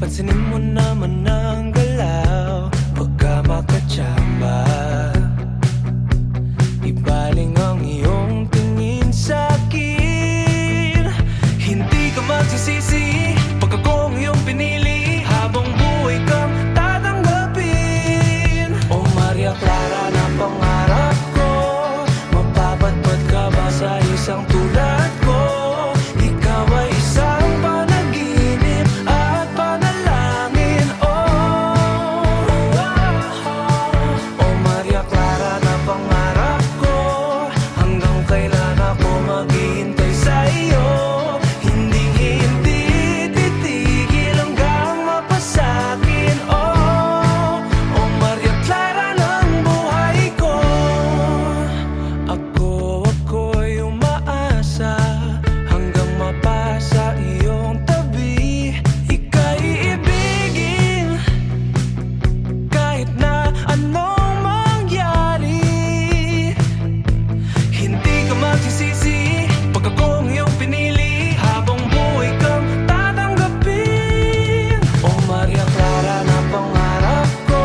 Pansinin mo naman ang galaw pagka makatsamba. Ibaling ang iyong tingin sa'kin. Hindi ka magsisisi pag ako ang iyong pinili. Habang buhay kang tatanggapin. O Maria Clara na pangarap ko, mapapatpat ka ba sa isang tulad ko? Ikaw ay isang panaginip at panalangin. O Maria Clara na pangarap ko, hanggang kailan ako maghihintay sa iyo. Hindi titigil hanggang mapasakin. O Maria Clara ng buhay ko. Ako'y umaasa hanggang mapasa iyong tabi. Ika'y iibigin kahit na anong mangyari. Hindi ka magsisisi pag ako ang iyong pinili. Habang buhay kang tatanggapin. O Maria Clara na pangarap ko,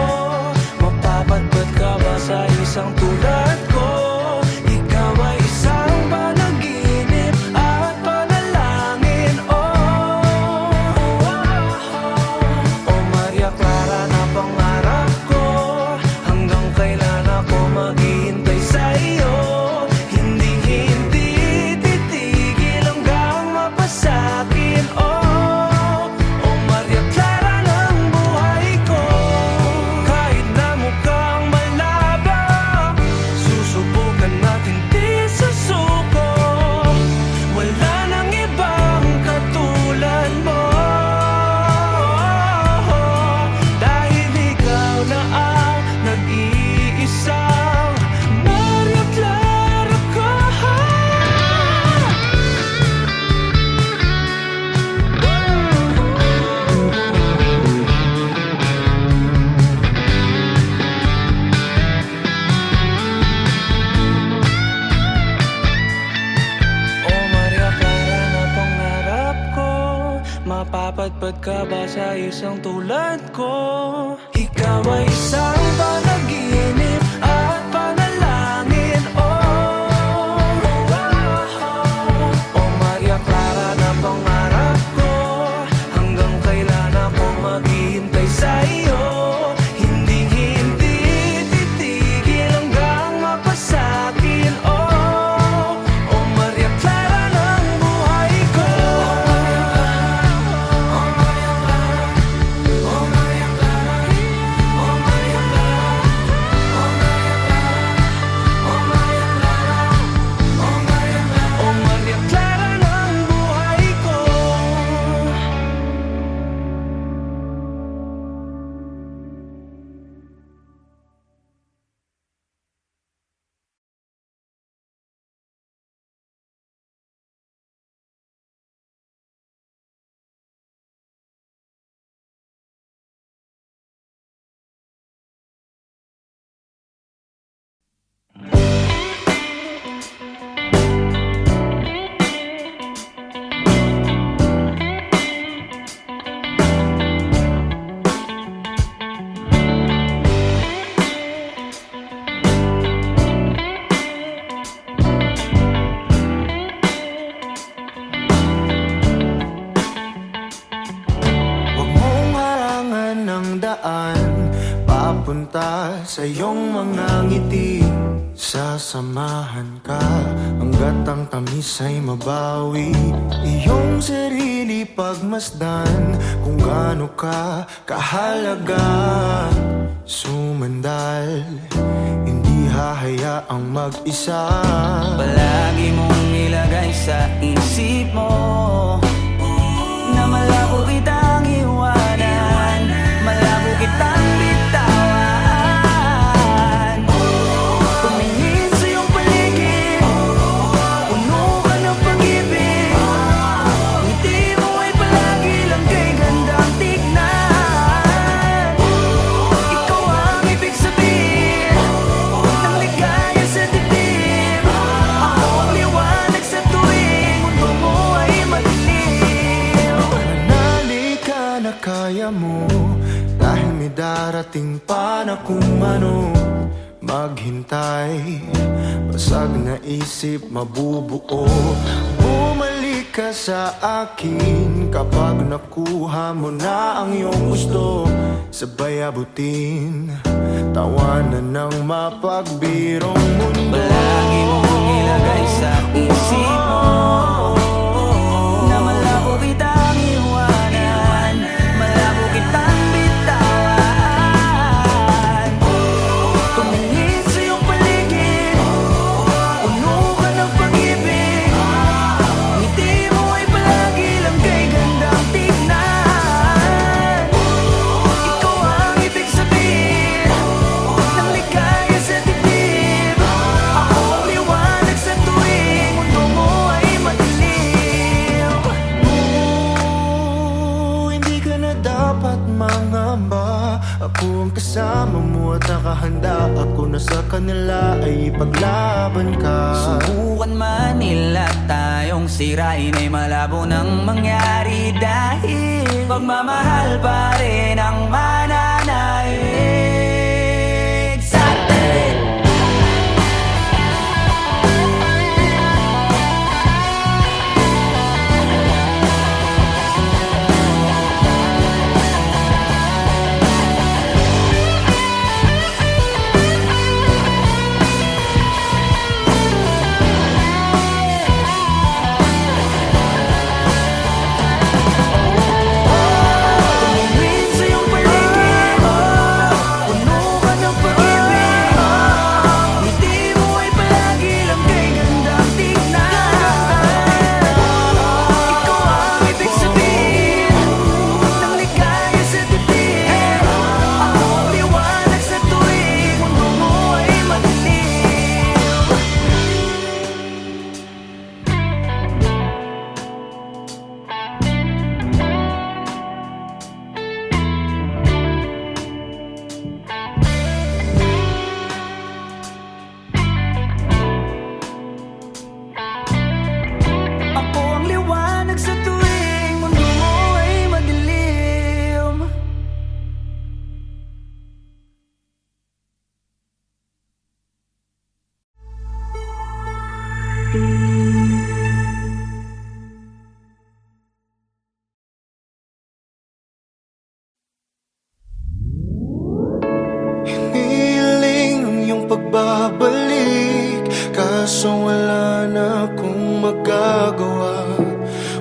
mapapatpat ka ba sa isang tulad ko? Ikaw ay isang panaginip at panalangin. O Maria Clara na pangarap ko, hanggang kailan ako maghihintay sa iyo. Hindi titigil hanggang mapasakin. O Maria Clara ng buhay ko. Kahit na mukhang malabo, susubukan natin di susuko. Wala nang ibang katulad mo. Dahil ikaw na ang nag-iisang Maria Clara ko. O Maria Clara na pangarap ko, mapapatpat ka ba sa isang tulad ko? Ikaw ay isang panaginip at panalangin. O Maria Clara na pangarap ko, hanggang kailan ako maghihintay sa iyo. Hindi titigil hanggang mapasakin. O Maria Clara ng buhay ko. O Maria Clara, O Maria Clara, O Maria Clara, O Maria Clara, O Maria Clara, O Maria Clara, O Maria Clara ng buhay ko. Huwag mong harangan ng daan papunta sa iyong mga ngiti. Sasamahan ka hanggat ang tamis ay mabawi. Iyong sarili pagmasdan kung gaano ka kahalaga. Sumandal, hindi hahayaang mag-isa. Palagi mong ilagay sa isip mo na malabo kitang iwanan, malabo kitang bitawan. Tumingin sa iyong paligid, puno ka ng pag-ibig. Ngiti mo ay palagi lang kay gandang tignan. Ikaw ang ibig sabihin ng ligaya sa dibdib. Ako ang liwanag sa tuwing mundo mo ay kaya mo. Dahil may darating pa na kung ano maghintay. Basag na isip mabubuo. Bumalik ka sa akin kapag nakuha mo na ang iyong gusto. Sabay abutin, tawanan ng mapagbirong mundo. Palagi mong ilagay sa isip mo na malabo kitang iwanan, malabo kitang bitawan. Tumingin sa iyong paligid, puno ka ng pag-ibig. Ngiti mo ay palagi lang kay gandang tignan. Ikaw ang ibig sabihin ng ligaya sa dibdib. Ako ang liwanag sa tuwing mundo mo ay madilim. Hindi ka na dapat mangamba. Ako ang kasama mo at nakahanda. Ako na sa kanila ay ipaglaban ka. Subukan man nila tayong sirain ay malabo nang mangyari. Dahil pagmamahal pa rin ang mananaig sa atin. Tumingin sa iyong paligid, puno ka ng pag-ibig. Ngiti mo ay palagi lang kay gandang tignan. Ikaw ang ibig sabihin ng ligaya sa dibdib. Ako ang liwanag sa tuwing mundo mo ay madilim. Ako ang liwanag sa tuwing mundo mo ay madilim. Hiniling ang iyong pagbabalik, kaso wala na akong magagawa.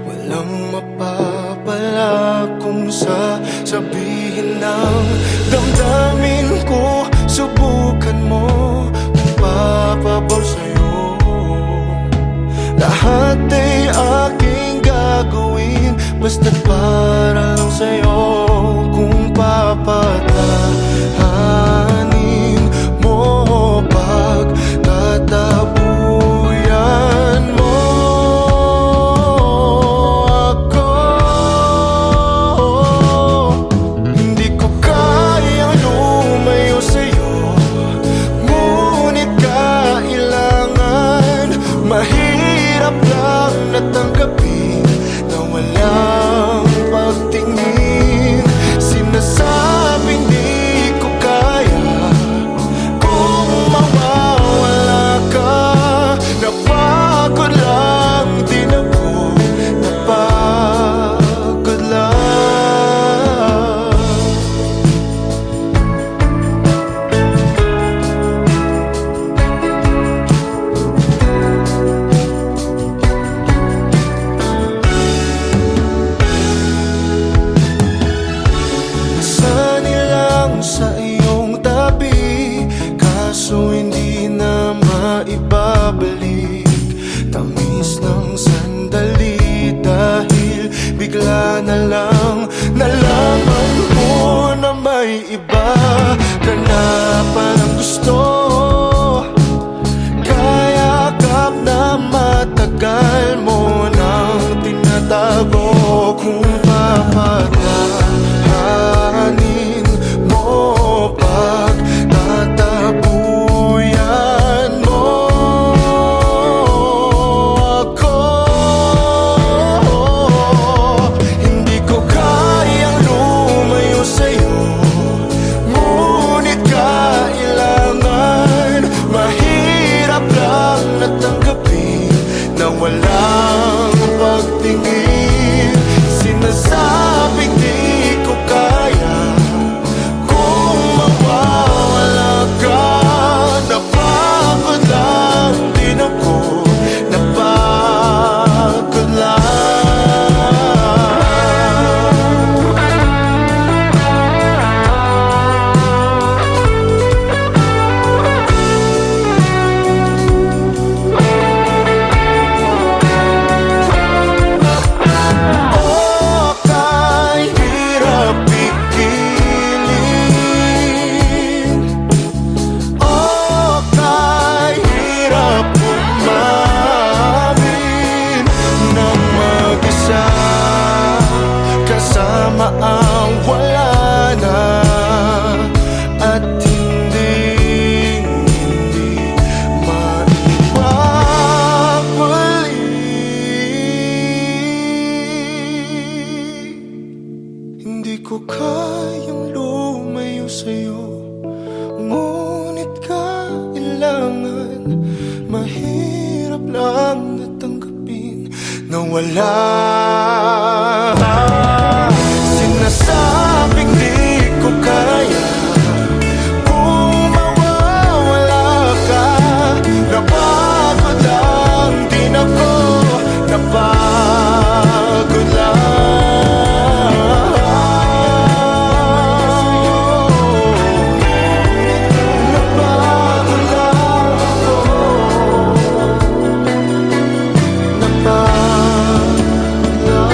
Walang mapapala kung sasabihin ng damdamin ko. Subukan mo kung papabaw sa'yo. Lahat ay aking gagawin, basta't para lang sa'yo. Kung papatahanin mo, pagtatabuyan mo ako. Hindi ko kayang lumayo sa'yo, ngunit kailangan. Mahirap lang natanggapin na walang pagtingin. Sinasabing di ko kaya kung mawawala ka. Napagod lang din ako, napagod lang. Sanay lang sa iyong tabi, kaso hindi na maibabalik. Tamis ng sandali dahil bigla na lang nalaman mo na may iba ka na palang gusto. Kaya kap na matagal mo nang tinatago. Kung papatahanin mo, pagtatabuyan mo ako. Hindi ko kayang lumayo tama ang wala na. At hindi maibabalik. Hindi ko kayang lumayo sa'yo, ngunit kailangan. Mahirap lang natanggapin na wala. Sinasabing di ko kaya kung mawawala ka. Napagod lang din ako, napagod lang. Napagod lang ako, napagod lang.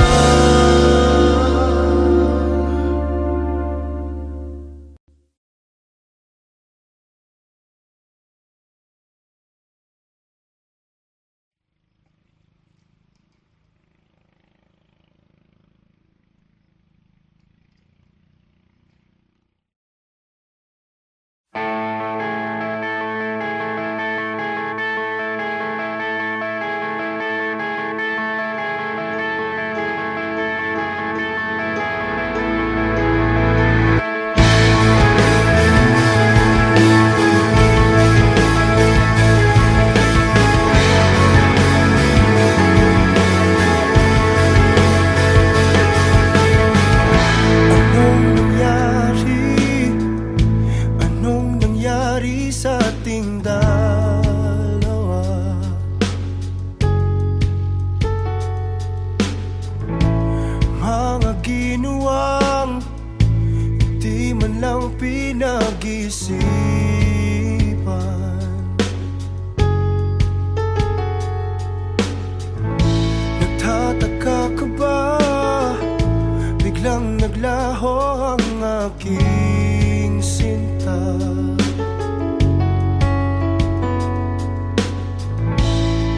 Anong nangyari sa ating dalawa? Mga ginawang di man lang pinag-isipan. Nagtataka ka ba? Biglang naglaho ang aking sinta.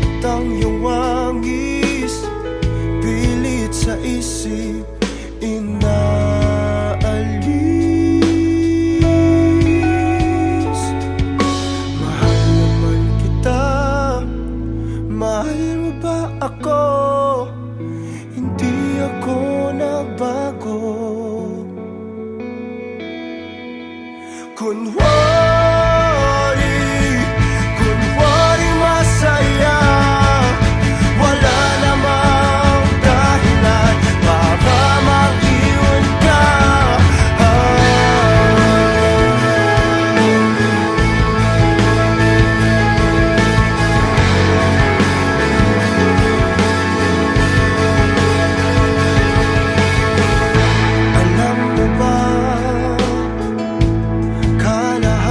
At ang iyong wangis pilit sa isip inaalis. Mahal naman kita, mahal mo ba ako? Hindi ako nagbago. Kunwari masaya, wala namang dahilan para mag-iwan ka. Alam mo ba, kalahat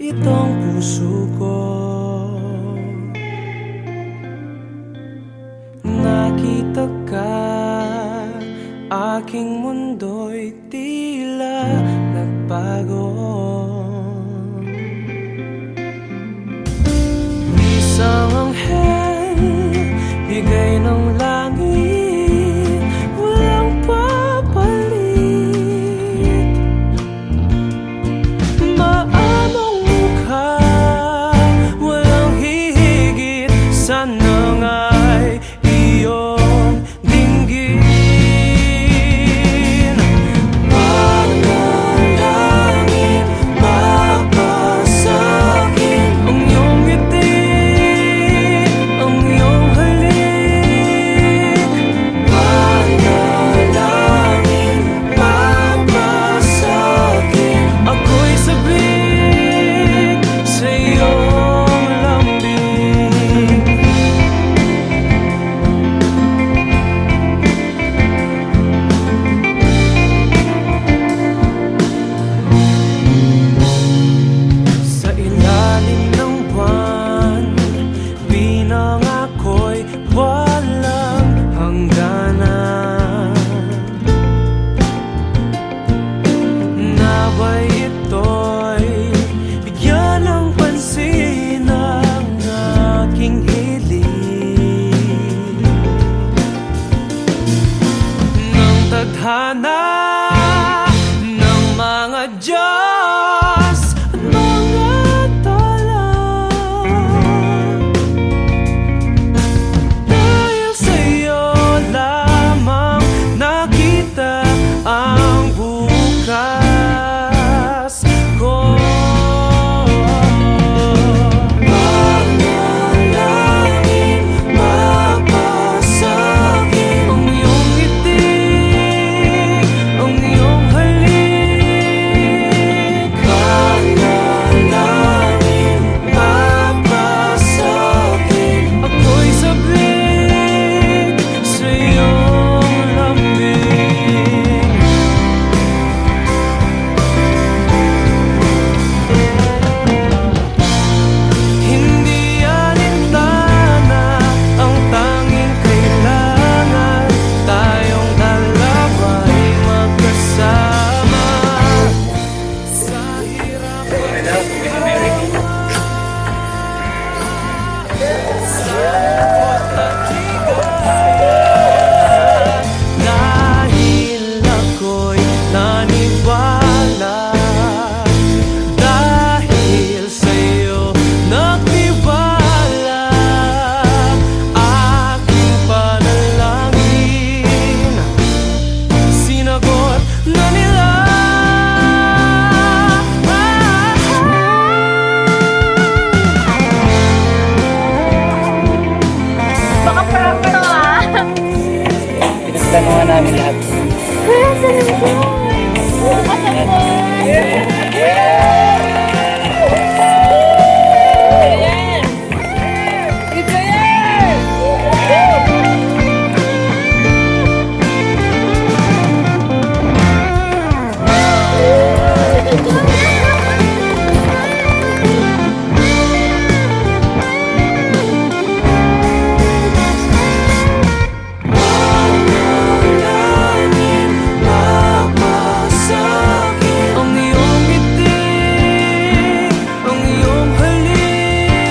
itong puso ko. Nakita ka, aking mundo'y tila nagbago. Isang anghel, bigay ng langit, walang papalit. Maamong mukha, walang hihigit, sana nga'y iyong dinggin. Panalangin, mapasakin ang iyong ngiti, ang iyong halik. Panalangin, mapasakin, ako'y sabik sa iyong lambing. Sa ilalim ng buwan, pinangako'y walang hangganan. Naway ito'y bigyan ng pansin ang aking hiling. Ng tadhana ng mga Diyos at mga tala, dahil sa'yo lamang nakita ang bukas ko. Panalangin, mapasakin ang iyong ngiti, ang iyong halik. Panalangin, mapasakin, ako'y sabik sa iyong lambing. Hindi alintana ang tanging kailangan, tayong dalawa'y magkasama sa hirap at sa lungkot at higaan. Dahil ako'y naniwala, dahil sa'yo nagtiwala, aking panalangin sinagot na nila. Baka prank to ah. Pinagplanuhan namin lahat. Kuya, saan mo? Panalangin, mapasakin ang iyong ngiti, ang iyong halik.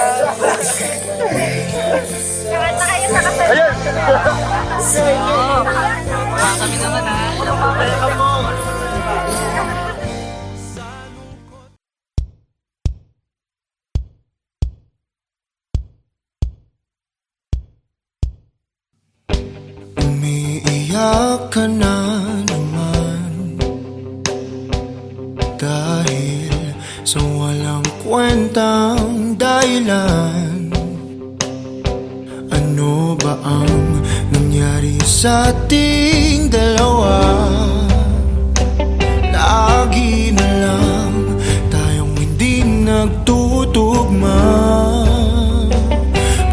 Kanta kayo sa kasal. Kami naman ha. Umiiyak ka na naman dahil sa walang kwentang dahilan. Ano ba ang nangyari sa ating dalawa? Lagi na lang tayong hindi nagtutugma.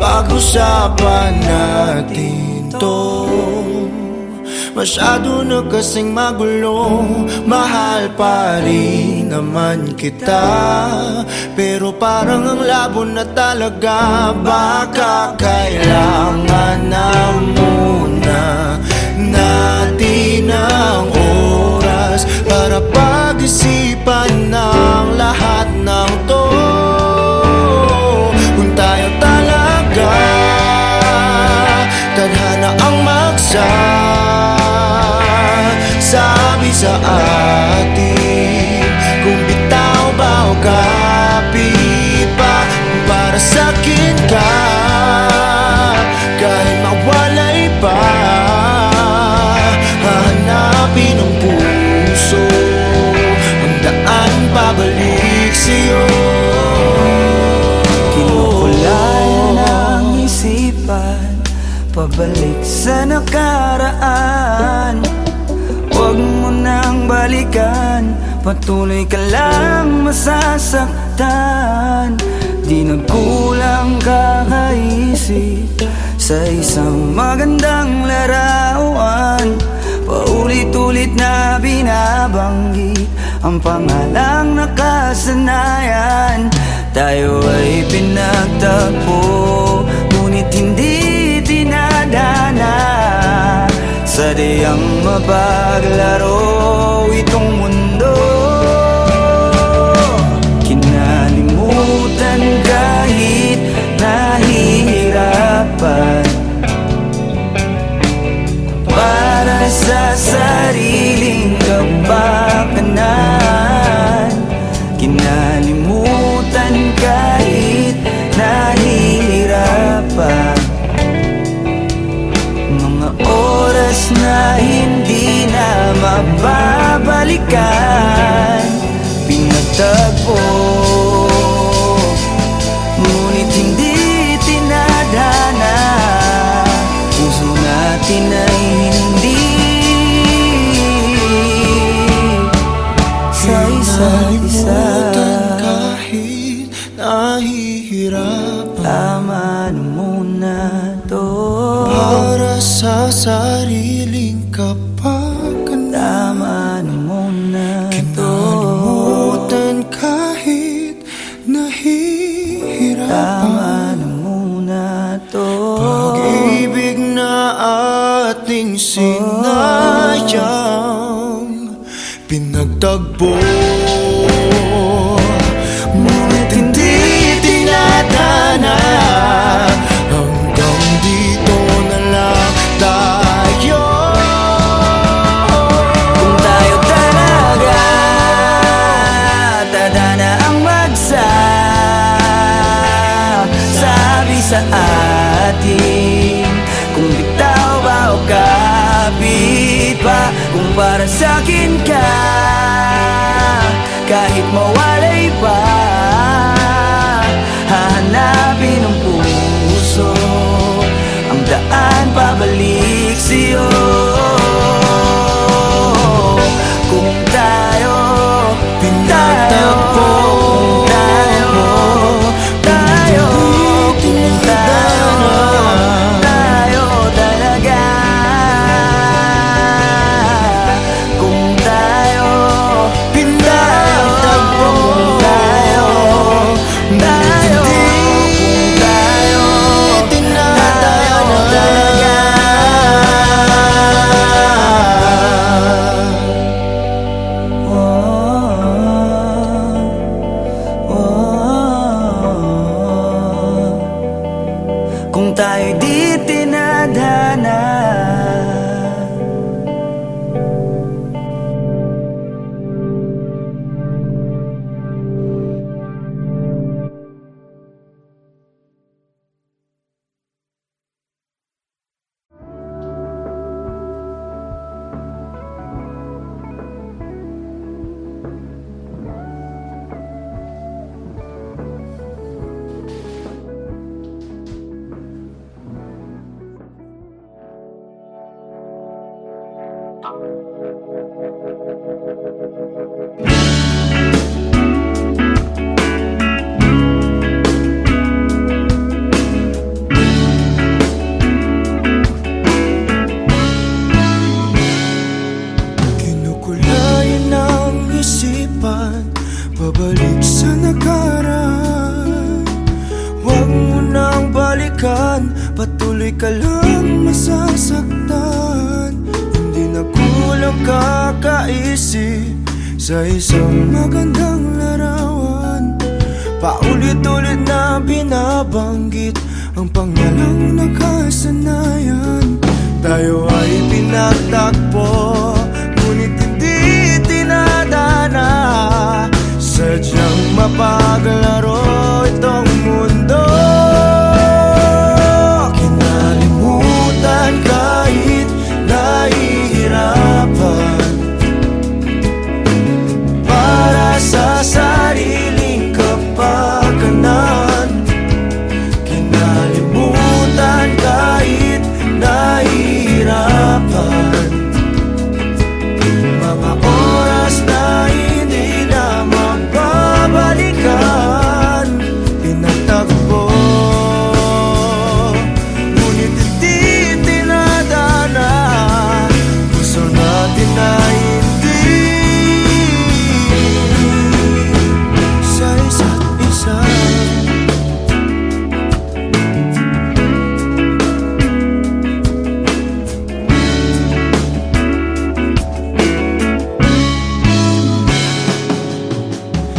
Pag-usapan natin to. Masyado na kasing magulo. Mahal pa rin naman kita, pero parang ang labo na talaga. Baka kailangan na muna natin ang oras para pag-isipan ng lahat ng to. Kung tayo talaga tadhana ang sabi sa atin, kung bitaw ba o kapit pa. Para sa'kin ka, kahit mawalay pa, hahanapin ang puso ang daan pabalik sa'yo. Kinukulay ng isipan, pabalik sa nakaraan. Huwag mo nang balikan, patuloy ka lang masasaktan. Di nagkulang kakaisip sa isang magandang larawan. Paulit-ulit na binabanggit ang pangalang nakasanayan. Tayo ay pinagtagpo, ngunit hindi dinadana. Sadyang mapaglaro itong mundo. Kinalimutan kahit nahihirapan, para sa sariling kapakanan. Kinalimutan kahit nahihirapan, mga oras na hindi na mababalikan. Pinagtagpo, ngunit hindi tinadhana. Puso natin ay hindi sa isa't isa. Kahit nahihirapan, Tama na muna to. para sa sariling kapakanan. Tama na muna to. Kinalimutan kahit nahihirapan. Tama na muna to. Pag-ibig na ating sinayang, pinagtagpo, ngunit hindi tinadhana. Hanggang dito na lang tayo. Kung tayo talaga tadhana ang sabi sa atin, kung bitaw ba o kapit pa. Kung para sa'kin ka, kahit mawalay pa, hahanapin ang puso ang daan pabalik sa'yo. Kung tayo Pinagtagpo, tayo talaga. Kung tayo pinagtagpo, tayo talaga. tayo di tinadhana. Kinukulayan ang isipan, pabalik sa nakaraan. Huwag mo nang balikan, patuloy ka lang masasaktan. Hindi na kulang kakaisip sa isang magandang larawan. Paulit-ulit na binabanggit ang pangalang nakasanayan. Tayo ay pinagtagpo, ngunit hindi tinadhana. Sadyang mapaglaro itong mundo. Kinalimutan kahit nahihirapan, para sa sariling kapakanan. Kinalimutan kahit nahihirapan, mga oras na hindi na magbabalikan. Pinagtagpo, ngunit hindi tinadhana. Gusto natin na hindi sa isa't isa.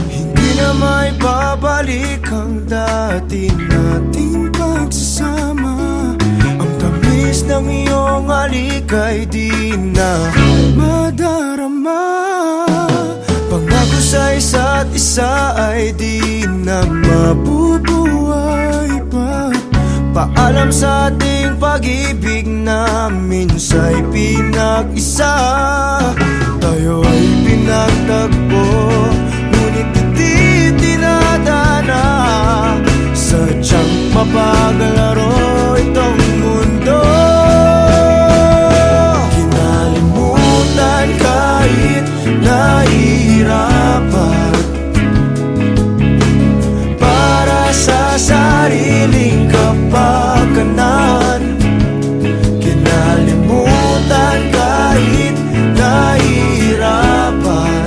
Hindi na may babalik ang dati nating pagsasama. Ang tamis ng iyong halik ay di na madarama. Pangako sa isa't isa ay di na mabubuhay pa. Paalam sa ating pag-ibig na minsa'y pinag-isa. Tayo ay pinagtagpo, ngunit hindi tinadhana. Sadyang mapaglaro itong mundo. Kinalimutan kahit nahihirapan, para sa sariling kapakanan. Kinalimutan kahit nahihirapan,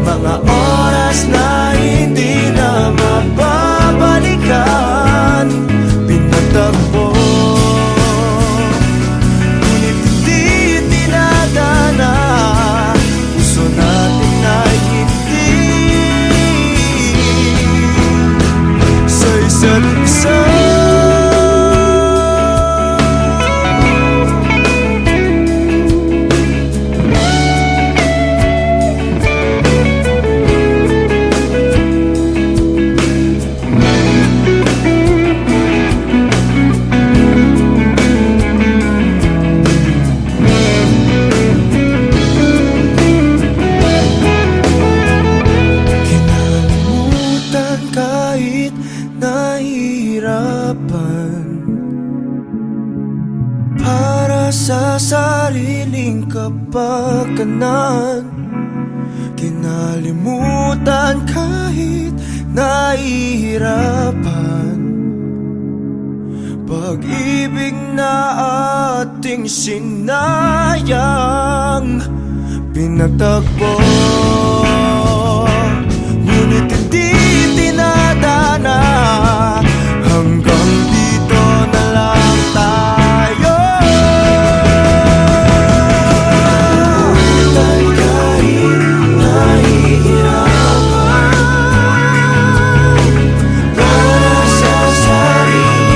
mga oras na hindi na mababalikan. Pinagtagpo, ngunit hindi tinadhana. Gusto natin na hindi sa isa't isa. Kinalimutan kahit nahihirapan, para sa sariling kapakanan. Kinalimutan kahit nahihirapan, pag-ibig na ating sinayang. Pinagtagpo, ngunit hindi tinadhana. Hanggang dito na lang tayo. Kahit nahihirapan, para sa sarili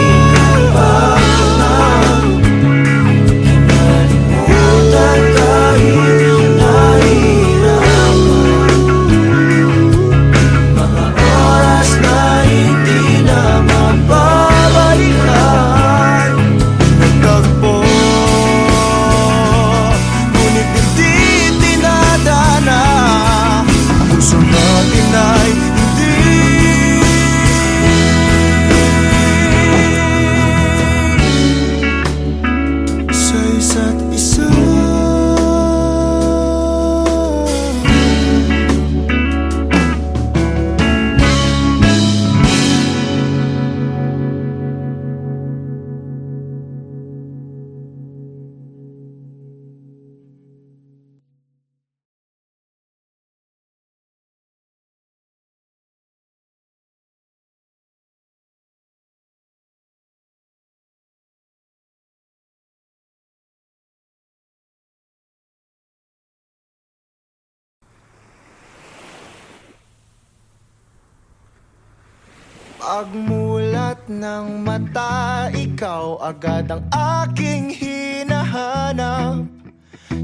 Pagmulat ng mata, ikaw agad ang aking hinahanap.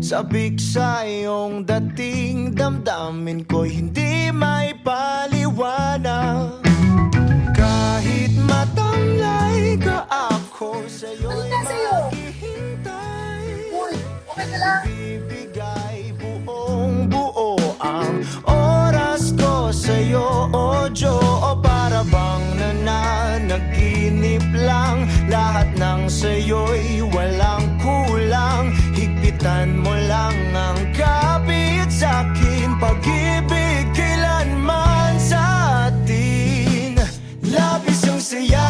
Sabik sa iyong dating, damdamin ko'y hindi may paliwanag. Kahit matamlay ka, ako sa'yo'y Ano na sa'yo? maghihintay. Uy, okay ka lang? Bibigay buong buo ang oras ko sa'yo, o Diyo. O para bang nananaginip lang, lahat ng sa'yo'y walang kulang. Higpitan mo lang ang kapit sa'kin, pag-ibig kailanman sa atin. Labis ang saya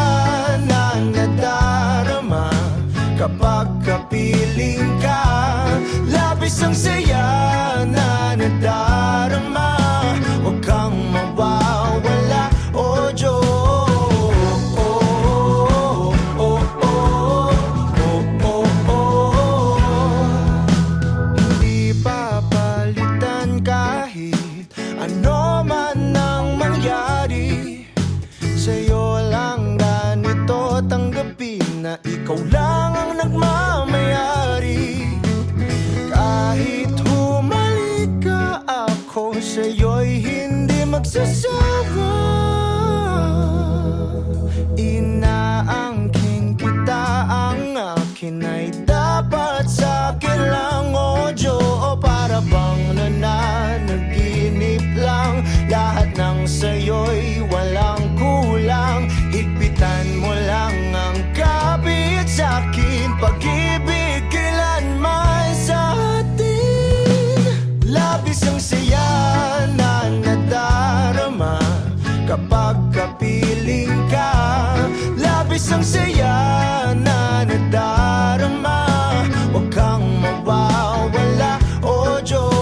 na nadarama kapag kapiling ka. Labis ang saya na nadarama, huwag kang mawawala, o Diyos. Hindi papalitan kahit ano man ang mangyari. Sa'yo lang ganito tanggapin na ikaw lang ang nagmamayari. Kahit humalik ka, ako sa'yo'y hindi magsasawa. Inaangkin kita, ang akin ay dapat sa'kin lang, o Diyo. O para bang nananaginip lang, lahat ng sa'yo'y walang kulang. Higpitan mo lang ang kapit sa'kin, pag-ibig kailanman sa atin. Labis ang saya na nadarama kapag kapiling ka. Labis ang saya na nadarama, huwag kang mawawala, o Diyos.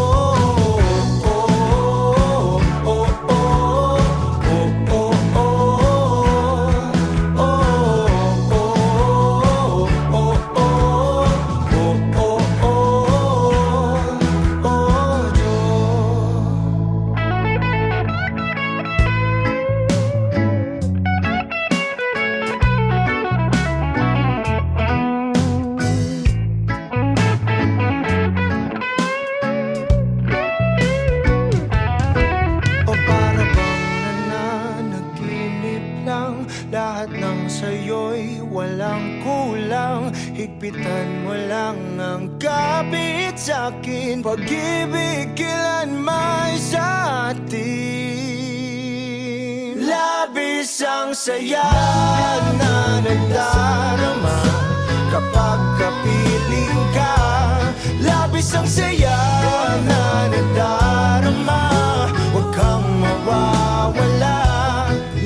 O para bang nananaginip lang, lahat ng sa'yo'y walang kulang. Higpitan mo lang ang kapit sa'kin, pag-ibig kailanman sa atin. Labis ang saya na nadarama kapag kapiling ka. Labis ang saya na nadarama, huwag kang mawawala.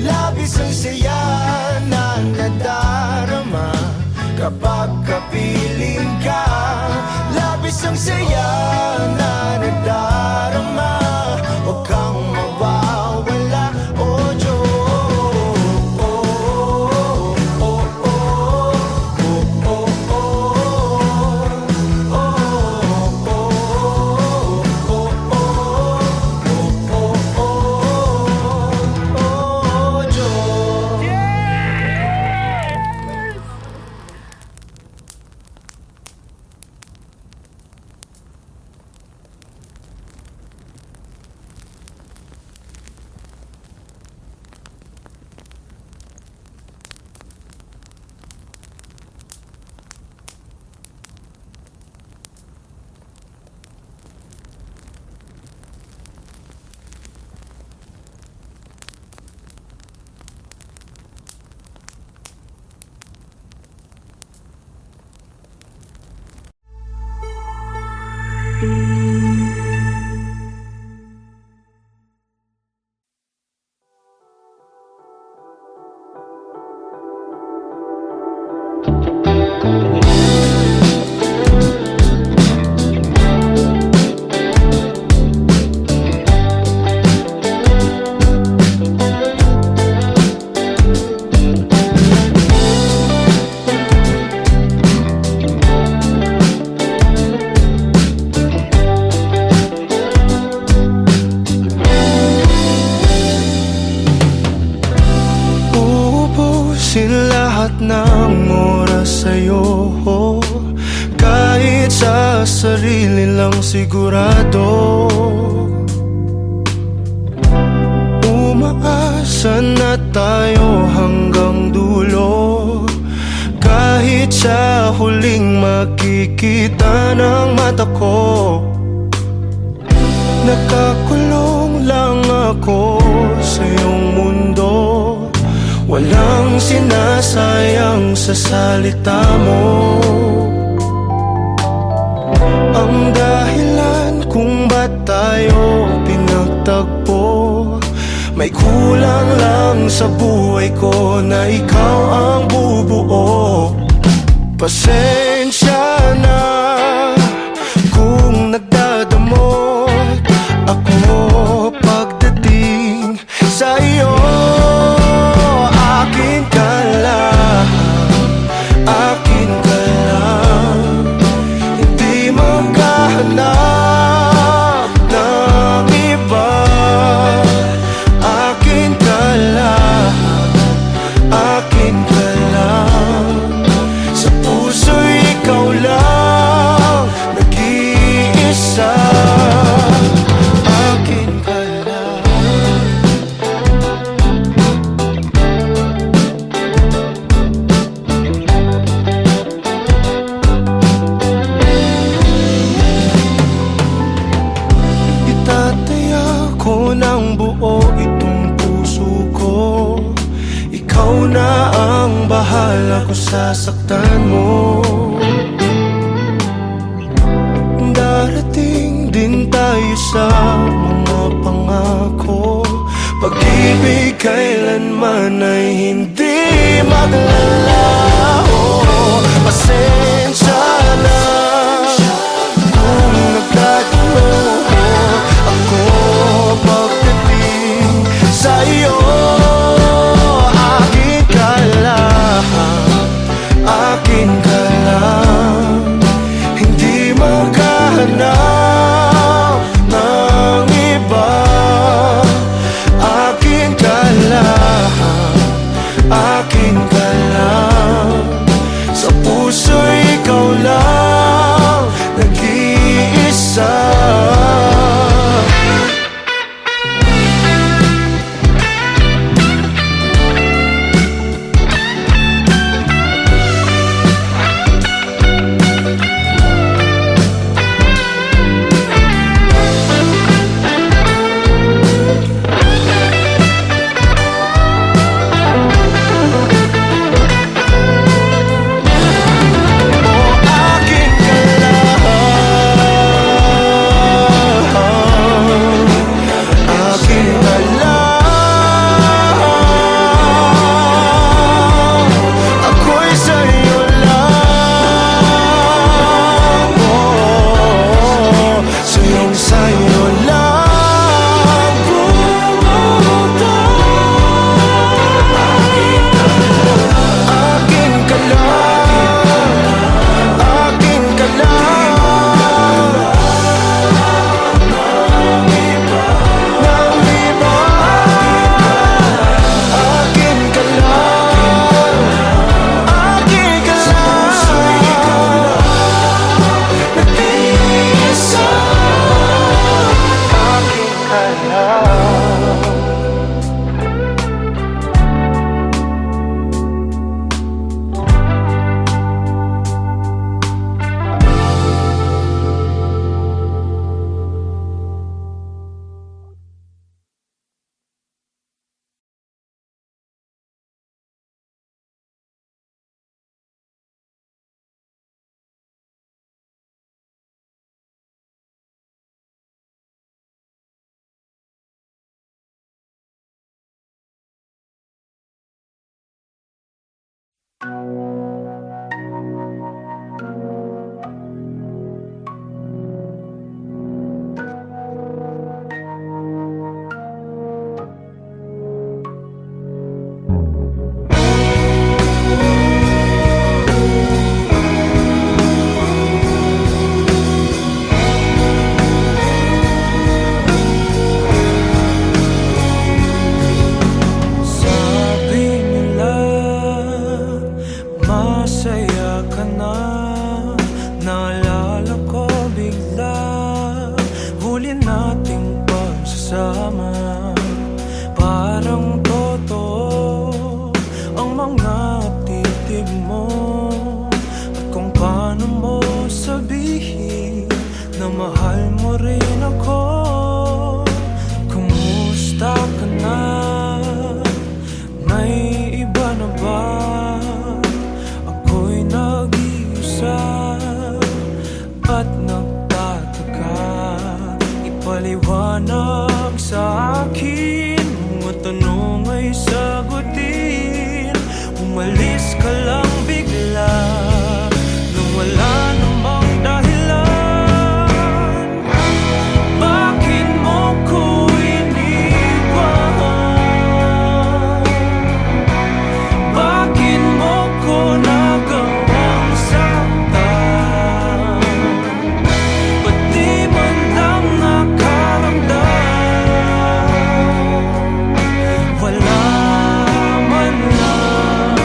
Labis ang saya na nadarama kapag kapiling ka. Labis ang saya na nadarama, huwag kang mawawala, o Diyos. Tapusin lahat ng oras sa'yo, kahit sa sarili lang sigurado. Umaasa na tayo hanggang dulo, kahit sa huling makikita ng mata ko. Nakakulong lang ako sa iyong mundo, walang sinasayang sa salita mo. Ang dahilan kung ba't tayo pinagtagpo, may kulang lang sa buhay ko na ikaw ang bubuo. Pasensya na kung nagdadamot ako pagdating sa iyo. Akin ka lang, akin ka lang, hindi maghahanap ng iba. Akin ka lang, akin ka lang, sa puso'y ikaw lang nag-iisa. Akin ka lang. Itataya ko ng buo itong puso ko, ikaw na ang bahala kung sasaktan mo. Darating din tayo sa mga pangako, pag-ibig kailanman ay hindi maglalaho. Pasensya na kung nagkatalo ako pagdating sa iyo. Akin ka lang, akin ka lang, hindi maghahanap ng iba. Akin ka lang, akin ka lang, sa puso'y ikaw lang mga titig mo at kung paano mo sabihin na mahal mo rin ako. Kumusta ka na? May iba na ba? Ako'y nag-iisa at nagtataka. Ipaliwanag sa akin, mga tanong ay sagutin. Umalis ka lang bigla nung wala namang dahilan. Bakit mo ko iniwan? Bakit mo ko nagawang saktan? Ba't di man lang nakaramdam? Wala man lang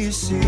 isip